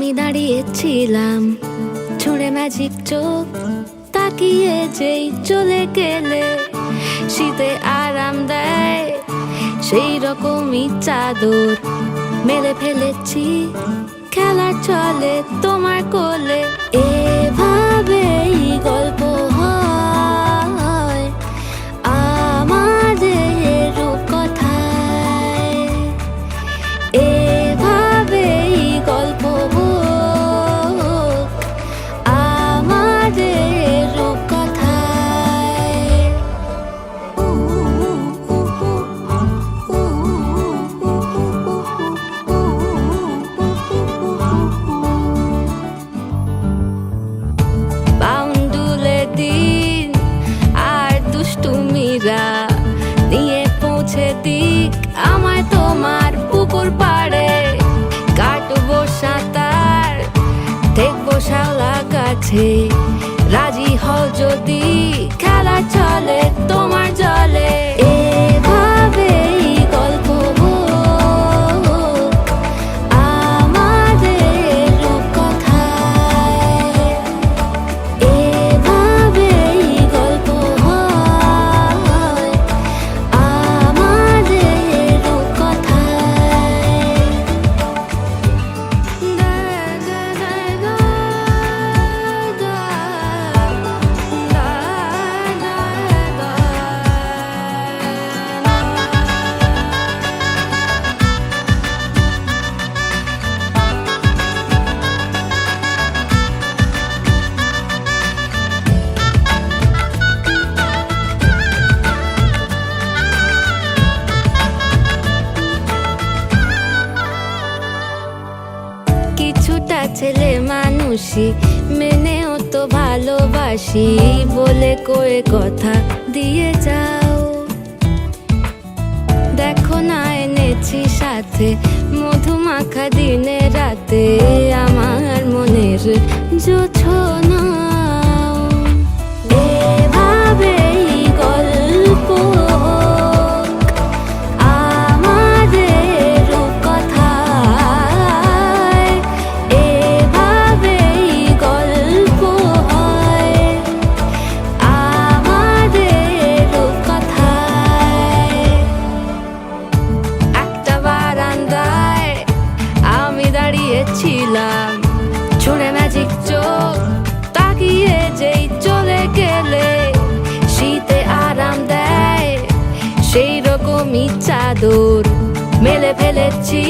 আমি দাঁড়িয়েছিলাম ছুঁড়ে ম্যাজিক চোখ তাকিয়ে যেই চলে গেলে শীতে আরাম দেয় সেই রকমই চাদর মেলে ফেলেছি খেলার চলে তোমার কোলে। এভাবেই গল্প হয় আমাদের রূপকথায়, এভাবেই গল্প হোক আমাদের রূপকথায়। বাউন্ডুলে দিন আর দুষ্টুমিরা নিয়ে পৌঁছে দিক আমায় তোমার পুকুর পাড়ে। কাটবো সাঁতার দেখবো শাওলা গাছে, রাজি হও যদি খেলা চলে তোমার জলে। এভাবেই গল্প হোক আমাদের রূপকথায়, এভাবেই গল্প হয় আমাদের রূপকথায়। কিছুটা ছেলে মানুষই মেনেও তো ভালোবাসি বলে কয়ে কথা দিয়ে যাও। দেখো না এনেছি সাথে মধুমাখা দিনে রাতে আমার মনের জোছনা। এভাবেই গল্প হোক আমাদের রূপকথায়, এভাবেই গল্প হয় আমাদের রূপকথায়। একটা বারান্দায় আমি দাঁড়িয়েছিলাম ছুঁড়ে ম্যাজিক চোখ তাকিয়ে যেই চলে গেলে শীতে আরাম দেয় সেই রকমই চাদর মেলে ফেলেছি